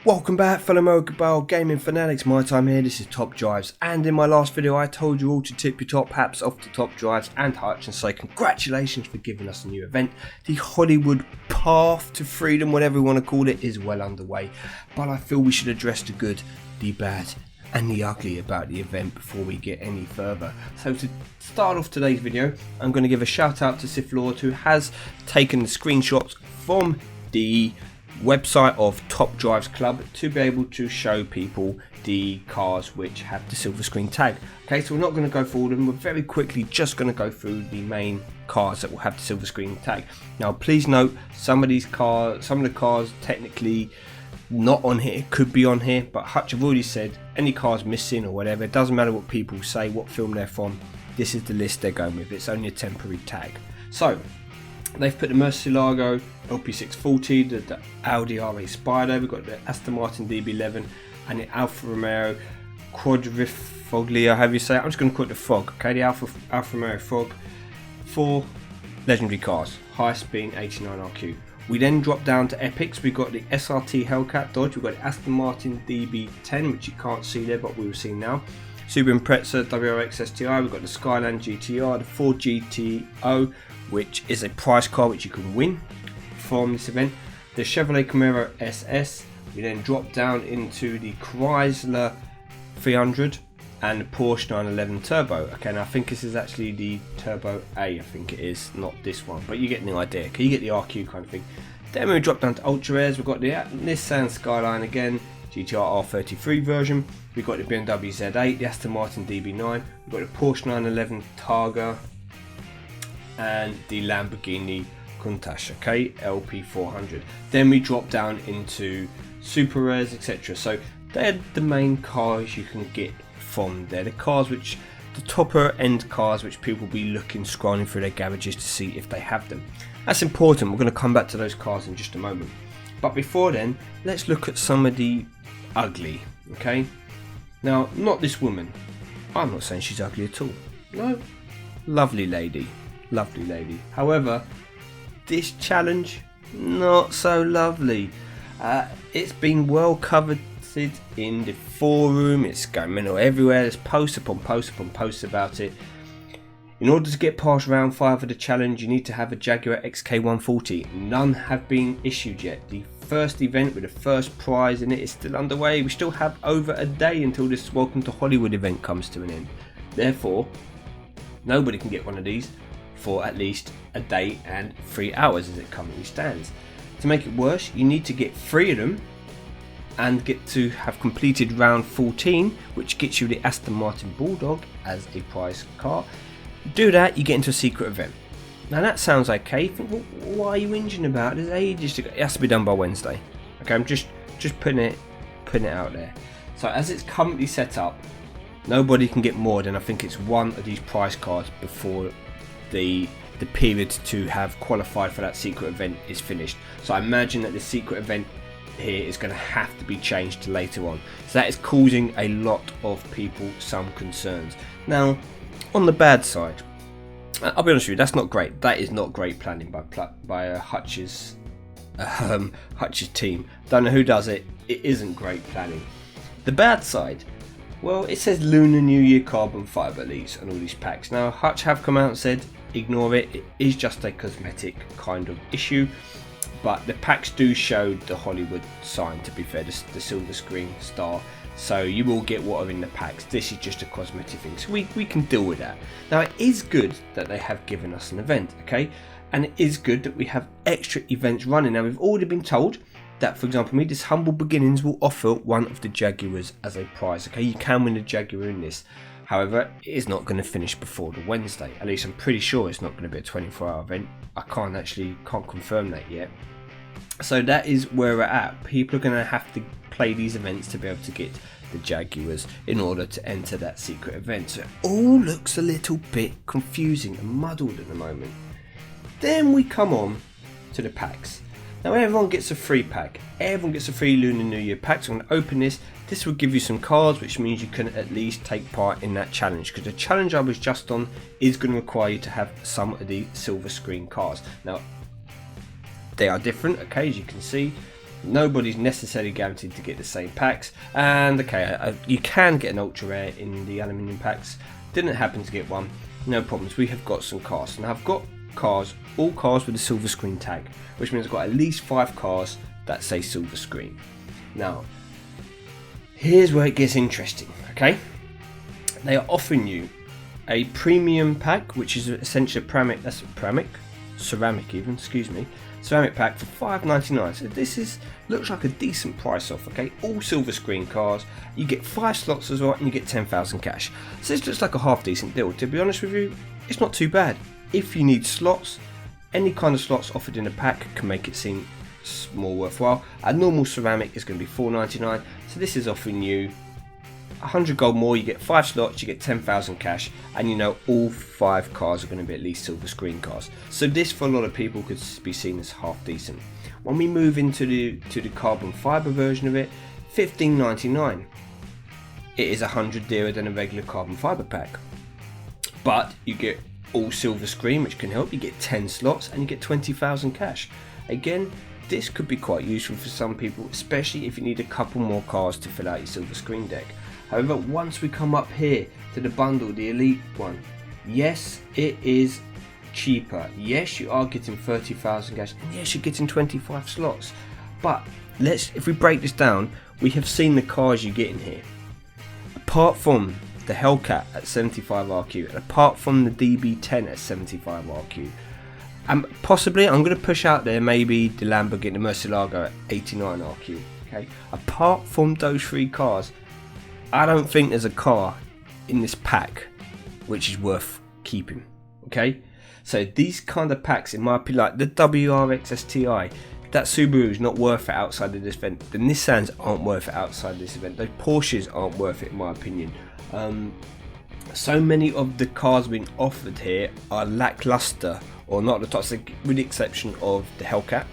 Welcome back, fellow mobile gaming fanatics. MyTyme here. This is Top Drives, and in my last video I told you all to tip your top hats off to Top Drives and Hutch and say congratulations for giving us a new event. The Hollywood path to freedom, whatever you want to call it, is well underway, but I feel we should address the good, the bad and the ugly about the event before we get any further. So to start off today's video, I'm going to give a shout out to Sith Lord, who has taken the screenshots from the website of Top Drives Club to be able to show people the cars which have the silver screen tag. Okay, so we're not going to go through all of them. We're very quickly just going to go through the main cars that will have the silver screen tag. Now please note, some of the cars technically not on here, could be on here, but Hutch have already said any cars missing or whatever, it doesn't matter what people say, what film they're from, this is the list they're going with. It's only a temporary tag. So they've put the Murcielago LP640, the Audi R8 Spider, we've got the Aston Martin DB11 and the Alfa Romeo Quadrifoglia, however you say it. I'm just going to call it the Frog, okay, the Alfa Romeo Frog. 4 legendary cars, highest being 89 RQ. We then drop down to epics. We've got the SRT Hellcat Dodge, we've got the Aston Martin DB10, which you can't see there but we will see now. Subaru Impreza WRX STI, we've got the Skyline GTR, the Ford GTO, which is a prize car which you can win from this event. The Chevrolet Camaro SS. We then drop down into the Chrysler 300 and the Porsche 911 Turbo. Okay, now I think this is actually the Turbo A, I think it is, not this one, but you get the idea. Okay, you get the RQ kind of thing. Then we drop down to Ultra Airs. We've got the Nissan Skyline again, GTR R33 version. We've got the BMW Z8, the Aston Martin DB9. We've got the Porsche 911 Targa and the Lamborghini Countach, okay, LP400. Then we drop down into super rares, etc. So they're the main cars you can get from there. The cars which, the topper end cars which people will be looking, scrolling through their garages to see if they have them. That's important. We're going to come back to those cars in just a moment. But before then, let's look at some of the ugly, okay? Now, not this woman. I'm not saying she's ugly at all. No, lovely lady. Lovely lady. However, this challenge, not so lovely. It's been well covered in the forum, it's going mental everywhere, there's post upon post upon posts about it. In order to get past round 5 of the challenge, you need to have a Jaguar XK140. None have been issued yet. The first event with the first prize in it is still underway. We still have over a day until this Welcome to Hollywood event comes to an end. Therefore, nobody can get one of these for at least a day and 3 hours as it currently stands. To make it worse, you need to get 3 of them and get to have completed round 14, which gets you the Aston Martin Bulldog as a prize car. Do that, you get into a secret event. Now that sounds okay. You think, well, why are you whinging about it? There's ages to go. It has to be done by Wednesday. Okay, I'm just putting it out there. So as it's currently set up, nobody can get more than, I think it's 1 of these prize cards before the period to have qualified for that secret event is finished. So I imagine that the secret event here is going to have to be changed to later on. So that is causing a lot of people some concerns. Now, on the bad side, I'll be honest with you, that's not great. That is not great planning by Hutch's team. Don't know who does it. It isn't great planning. The bad side, well, it says Lunar New Year carbon fibre leaves on all these packs. Now, Hutch have come out and said, ignore it. It is just a cosmetic kind of issue. But the packs do show the Hollywood sign, to be fair, the silver screen star. So you will get what are in the packs. This is just a cosmetic thing. So we can deal with that. Now, it is good that they have given us an event, okay? And it is good that we have extra events running. Now, we've already been told that, for example, me, this Humble Beginnings will offer one of the Jaguars as a prize, okay? You can win a Jaguar in this. However, it is not going to finish before the Wednesday. At least I'm pretty sure it's not going to be a 24-hour event. I can't confirm that yet. So that is where we're at. People are going to have to play these events to be able to get the Jaguars in order to enter that secret event. So it all looks a little bit confusing and muddled at the moment. Then we come on to the packs. Now everyone gets a free pack. Everyone gets a free Lunar New Year pack. So I'm going to open this. This will give you some cards, which means you can at least take part in that challenge. Because the challenge I was just on is going to require you to have some of the silver screen cards. Now, they are different, okay, as you can see. Nobody's necessarily guaranteed to get the same packs, and okay, you can get an ultra rare in the aluminium packs. Didn't happen to get one, no problems. We have got some cars, and I've got cars, all cars with a silver screen tag, which means I've got at least 5 cars that say silver screen. Now, here's where it gets interesting, okay? They are offering you a premium pack, which is essentially ceramic pack for $5.99. So this looks like a decent price off, okay? All silver screen cars. You get 5 slots as well, and you get 10,000 cash. So this looks like a half decent deal. To be honest with you, it's not too bad. If you need slots, any kind of slots offered in a pack can make it seem more worthwhile. A normal ceramic is going to be $4.99. So this is offering you 100 gold more, you get 5 slots, you get 10,000 cash, and you know all 5 cars are going to be at least silver screen cars. So this, for a lot of people, could be seen as half decent. When we move into the carbon fibre version of it, $15.99. It is 100 dearer than a regular carbon fibre pack, but you get all silver screen, which can help. You get 10 slots and you get 20,000 cash. Again, this could be quite useful for some people, especially if you need a couple more cars to fill out your silver screen deck. However, once we come up here to the bundle, the elite one, yes, it is cheaper. Yes, you are getting 30,000 cash, and yes, you're getting 25 slots. But if we break this down, we have seen the cars you get in here. Apart from the Hellcat at 75 RQ, and apart from the DB10 at 75 RQ, and possibly I'm going to push out there maybe the Lamborghini Murcielago at 89 RQ. Okay, apart from those 3 cars, I don't think there's a car in this pack which is worth keeping. Okay, so these kind of packs, in my opinion, like the WRX STI, that Subaru is not worth it outside of this event. The Nissans aren't worth it outside of this event. Those Porsches aren't worth it, in my opinion. So many of the cars being offered here are lackluster or not the top, with the exception of the Hellcat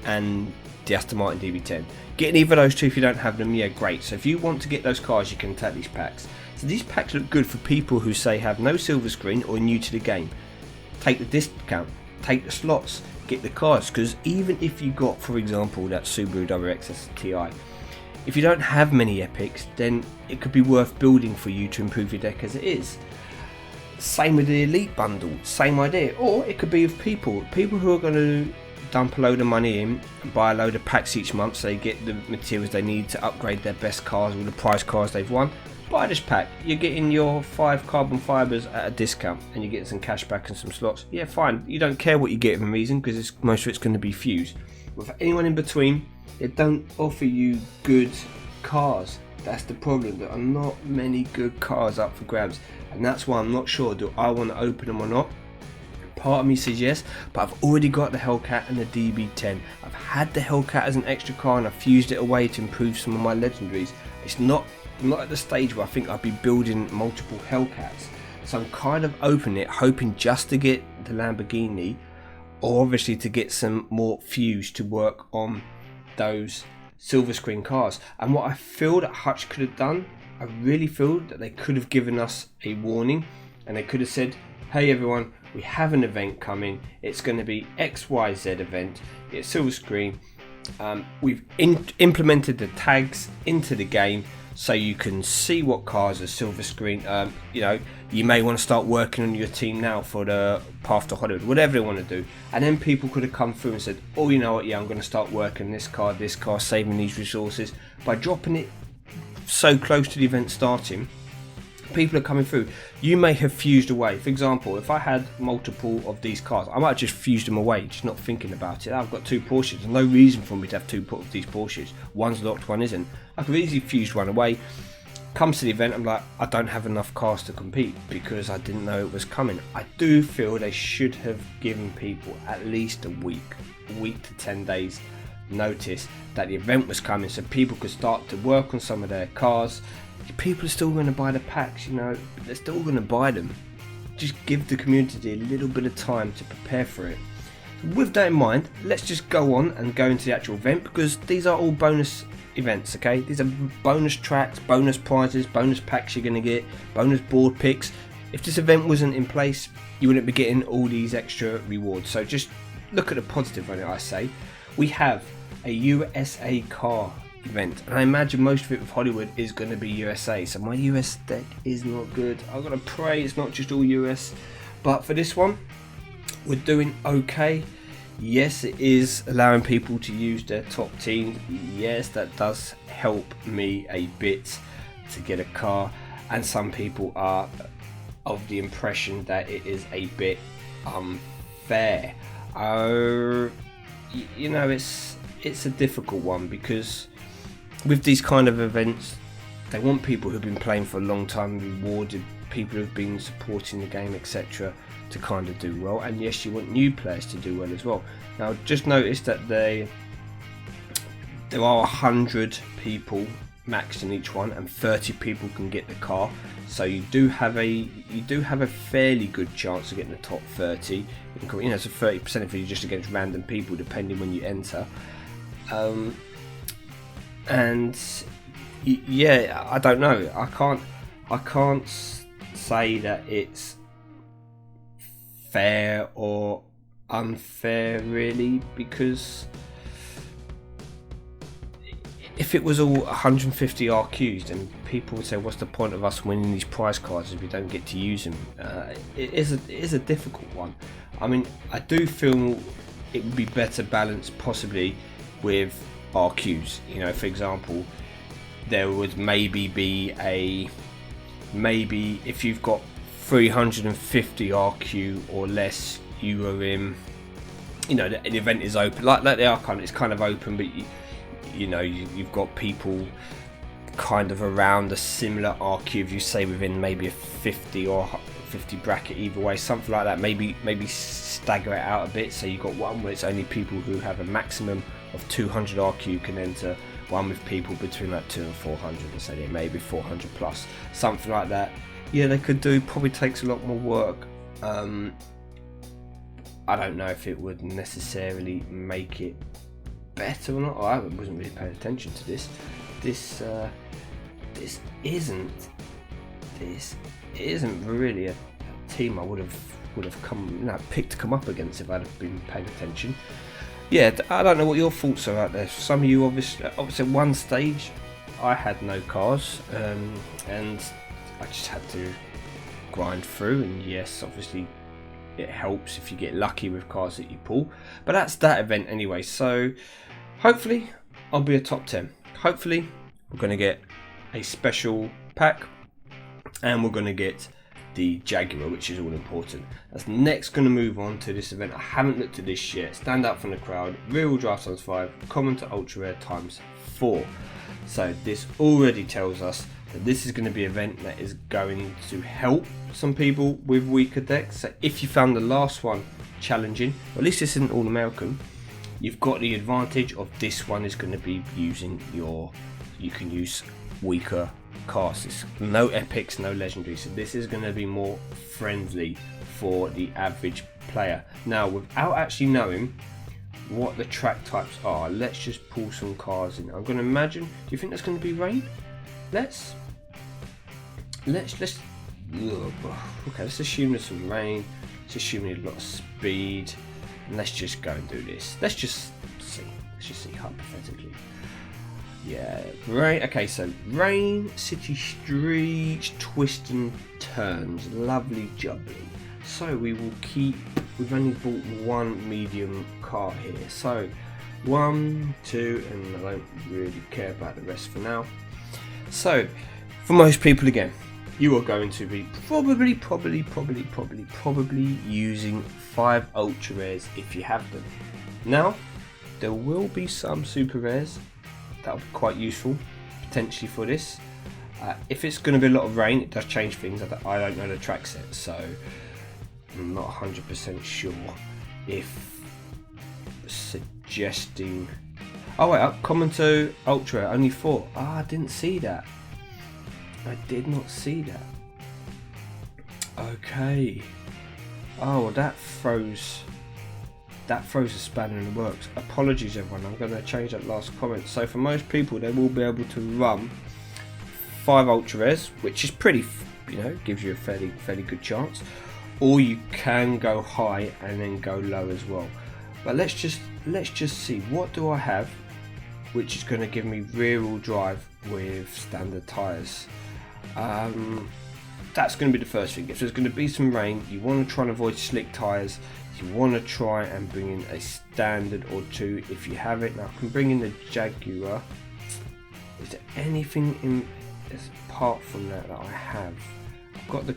and the Aston Martin DB10. Getting either of those 2 if you don't have them, yeah, great. So if you want to get those cars, you can take these packs. So these packs look good for people who say have no silver screen or are new to the game. Take the discount, take the slots, get the cars, because even if you got, for example, that Subaru WRX STI, if you don't have many epics, then it could be worth building for you to improve your deck as it is. Same with the elite bundle, same idea. Or it could be with people who are going to dump a load of money in and buy a load of packs each month so they get the materials they need to upgrade their best cars or the prize cars they've won. Buy this pack, you're getting your 5 carbon fibres at a discount and you get some cash back and some slots. Yeah, fine, you don't care what you get in reason because most of it's going to be fused. But for anyone in between, they don't offer you good cars. That's the problem. There are not many good cars up for grabs, and that's why I'm not sure, do I want to open them or not? Part of me says yes, but I've already got the Hellcat and the DB10. I've had the Hellcat as an extra car and I've fused it away to improve some of my legendaries. It's not at the stage where I think I'd be building multiple Hellcats. So I'm kind of opening it, hoping just to get the Lamborghini, or obviously to get some more fuse to work on those silver screen cars. And what I feel that Hutch could have done, I really feel that they could have given us a warning and they could have said, hey everyone, we have an event coming, it's going to be XYZ event, it's silver screen, we've implemented the tags into the game so you can see what cars are silver screen. You know, you may want to start working on your team now for the path to Hollywood, whatever they want to do. And then people could have come through and said, oh, you know what, yeah, I'm going to start working this car, saving these resources. By dropping it so close to the event starting, people are coming through. You may have fused away. For example, if I had multiple of these cars, I might have just fused them away, just not thinking about it. I've got 2 Porsches. There's no reason for me to have 2 of these Porsches. One's locked, one isn't. I could easily fuse one away. Comes to the event, I'm like, I don't have enough cars to compete because I didn't know it was coming. I do feel they should have given people at least a week to 10 days notice that the event was coming so people could start to work on some of their cars. People are still going to buy the packs, you know, they're still going to buy them. Just give the community a little bit of time to prepare for it. With that in mind, let's just go on and go into the actual event, because these are all bonus events, okay? These are bonus tracks, bonus prizes, bonus packs you're going to get, bonus board picks. If this event wasn't in place, you wouldn't be getting all these extra rewards. So just look at the positive on it, I say. We have a USA car event, and I imagine most of it with Hollywood is going to be USA, so my US deck is not good. I've got to pray it's not just all US, but for this one we're doing okay. Yes, it is allowing people to use their top teams. Yes, that does help me a bit to get a car, and some people are of the impression that it is a bit unfair. You know, it's a difficult one, because with these kind of events they want people who've been playing for a long time rewarded, people who've been supporting the game, etc., to kind of do well. And yes, you want new players to do well as well. Now just notice that there are 100 people maxed in each one, and 30 people can get the car, so you do have a fairly good chance of getting the top 30. You know, it's a 30% if you're just against random people depending when you enter. And yeah, I don't know, I can't say that it's fair or unfair really, because if it was all 150 RQs, then people would say, what's the point of us winning these prize cards if we don't get to use them? It is a difficult one. I mean, I do feel it would be better balanced possibly with RQs. You know, for example, there would maybe be if you've got 350 RQ or less, you are in, you know, the event is open, like the Archon, it's kind of open, but you know, you've got people kind of around a similar RQ, if you say within maybe a 50 or 50 bracket either way, something like that. Maybe stagger it out a bit, so you've got one where it's only people who have a maximum of 200 RQ can enter, one with people between like 200 and 400, or say maybe 400 plus, something like that. Yeah, they could do, probably takes a lot more work. I don't know if it would necessarily make it better or not. I wasn't really paying attention to this. This isn't really a team I would have picked to come up against if I'd have been paying attention. Yeah, I don't know what your thoughts are out there. Some of you obviously at one stage I had no cars, and I just had to grind through, and yes, obviously it helps if you get lucky with cars that you pull, but that's that event anyway. So hopefully I'll be a top 10. Hopefully we're going to get a special pack, and we're going to get the Jaguar, which is all important. That's next going to move on to this event. I haven't looked at this yet. Stand out from the crowd, rear wheel drive ×5, common to ultra rare ×4. So this already tells us that this is going to be an event that is going to help some people with weaker decks. So if you found the last one challenging, or at least this isn't all American, you've got the advantage of this one is going to be using you can use weaker cards. It's no epics, no legendaries, so this is going to be more friendly for the average player. Now, without actually knowing what the track types are, let's just pull some cards in. I'm going to imagine, do you think that's going to be rain? Let's assume there's some rain. Let's assume we need a lot of speed, and let's just go and do this. Let's just see hypothetically. Yeah, rain. Okay, so rain, city streets, twists and turns, lovely jubbly. So we've only bought one medium car here. So 1, 2, and I don't really care about the rest for now. So for most people, again, you are going to be probably using 5 ultra rares if you have them. Now, there will be some super rares that will be quite useful potentially for this. If it's going to be a lot of rain, it does change things. I don't know the track set, so I'm not 100% sure if suggesting. Oh wait, common to ultra, only 4. I didn't see that. I did not see that. Okay. Oh, well, that throws a spanner in the works. Apologies everyone, I'm going to change that last comment. So for most people, they will be able to run 5 ultra rares, which is pretty, gives you a fairly good chance. Or you can go high and then go low as well. But let's just see, what do I have which is going to give me rear-wheel drive with standard tyres. That's going to be the first thing. If there's going to be some rain, you want to try and avoid slick tyres. You want to try and bring in a standard or two if you have it. Now I can bring in the Jaguar. Is there anything in apart from that I have? I've got the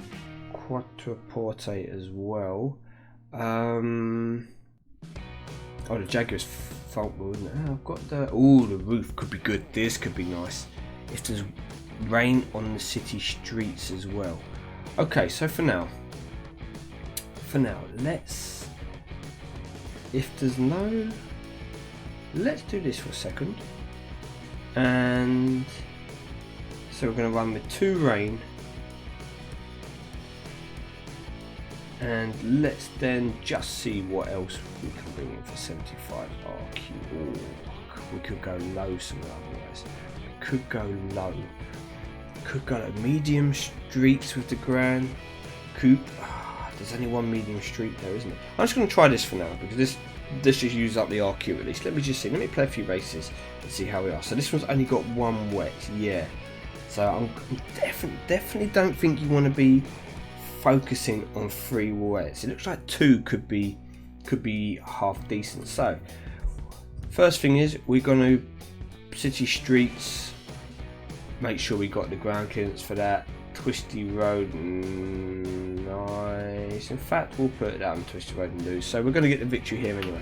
Quattroporte as well. Oh, the Jaguar's front wheel, isn't it? Oh, I've got the roof could be good. This could be nice if there's rain on the city streets as well. Okay, so for now, let's do this for a second. And so we're going to run with 2 rain, and let's then just see what else we can bring in for 75 RQ. We could go low somewhere otherwise. We could go low. Could go like medium streets with the Grand Coupe. There's only one medium street there, isn't it? I'm just going to try this for now because this just uses up the RQ at least. Let me just see. Let me play a few races and see how we are. So this one's only got 1 wet. Yeah. So I'm definitely don't think you want to be focusing on 3 wets. It looks like 2 could be half decent. So first thing is we're going to city streets. Make sure we got the ground clearance for that. Twisty road, nice. In fact, we'll put that on twisty road and lose. So we're going to get the victory here anyway.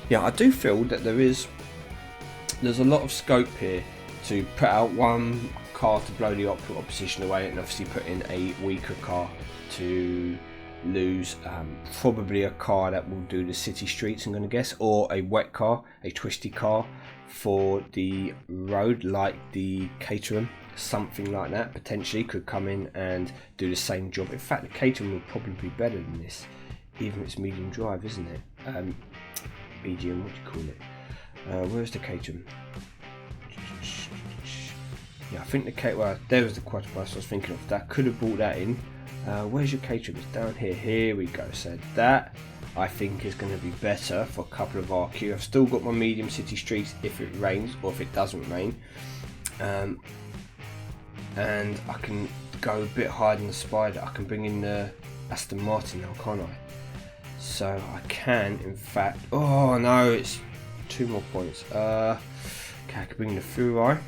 Yeah, I do feel that there's a lot of scope here to put out one car to blow the opposition away, and obviously put in a weaker car to lose. Probably a car that will do the city streets, I'm going to guess, or a wet car, a twisty car for the road, like the Caterham. Something like that potentially could come in and do the same job. In fact, the Caterham will probably be better than this, even if it's medium drive, isn't it? Medium, what do you call it? Where's the Caterham? Yeah, I think the Caterham, well, there was the Quattroporte I was thinking of. That could have brought that in. Where's your Caterham? It's down here. Here we go. So that I think is going to be better for a couple of RQ. I've still got my medium city streets if it rains or if it doesn't rain. And I can go a bit higher than the Spider. I can bring in the Aston Martin now, can't I? So I can, in fact. Oh no, it's 2 more points. Okay, I can bring in the Furai,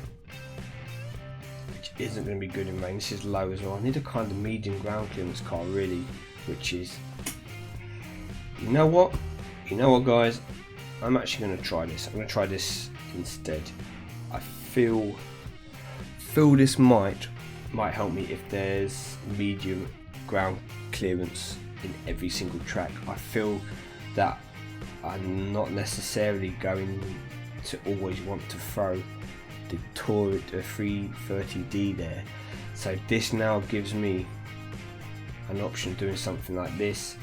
which isn't going to be good in rain. This is low as well. I need a kind of medium ground clearance car, really, which is. You know what, guys? I'm actually going to try this. I'm going to try this instead. I feel this might help me if there's medium ground clearance in every single track. I feel that I'm not necessarily going to always want to throw the 330D there. So this now gives me an option of doing something like this,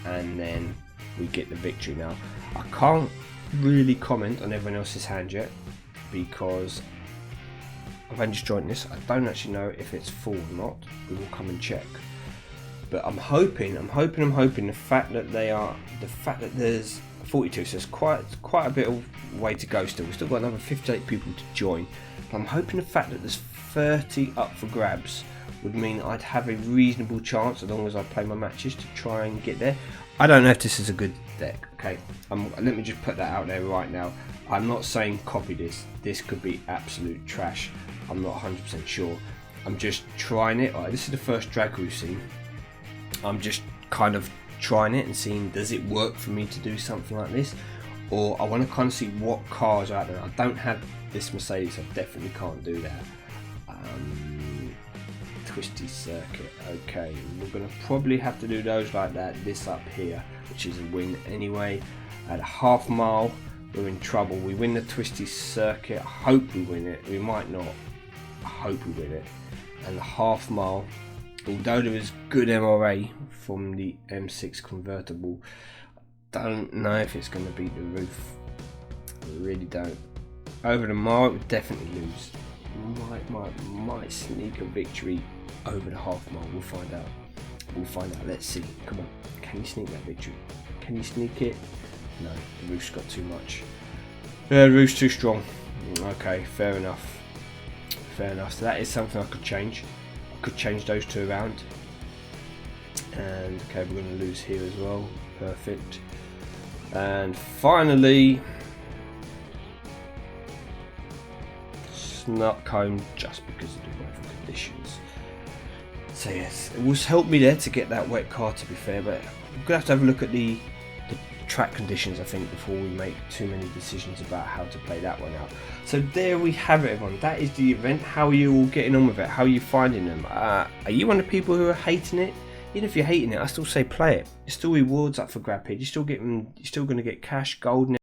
and then we get the victory. Now I can't really comment on everyone else's hand yet because I've only just joined this. I don't actually know if it's full or not. We will come and check. But I'm hoping the fact that there's 42, so there's quite a bit of way to go still. We've still got another 58 people to join. But I'm hoping the fact that there's 30 up for grabs would mean I'd have a reasonable chance as long as I play my matches to try and get there. I don't know if this is a good deck, okay? Let me just put that out there right now. I'm not saying copy this. This could be absolute trash. I'm not 100% sure. I'm just trying it. Alright, this is the first drag we've seen. I'm just kind of trying it and seeing, does it work for me to do something like this? Or I want to kind of see what cars are out there. I don't have this Mercedes, I definitely can't do that. Twisty circuit, okay, we're going to probably have to do those like that. This up here, which is a win anyway. At a half mile, we're in trouble. We win the twisty circuit, I hope we win it. We might not, I hope we win it. And the half mile, although there is good MRA from the M6 convertible, don't know if it's going to beat the roof. I really don't. Over the mile, it would definitely lose. Might sneak a victory over the half mile. We'll find out. Let's see. Come on, can you sneak that victory? Can you sneak it? No, the roof's got too much. The roof's too strong. Okay, fair enough. Fair enough. So that is something I could change. I could change those two around. And okay, we're going to lose here as well. Perfect. And finally, snot comb, just because of the weather conditions. So yes, it will help me there to get that wet car, to be fair, but we're going to have a look at the track conditions, I think, before we make too many decisions about how to play that one out. So there we have it, everyone. That is the event. How are you all getting on with it? How are you finding them? Are you one of the people who are hating it? Even if you're hating it, I still say play it. There's still rewards up for grab here. You're still going to get cash, gold, and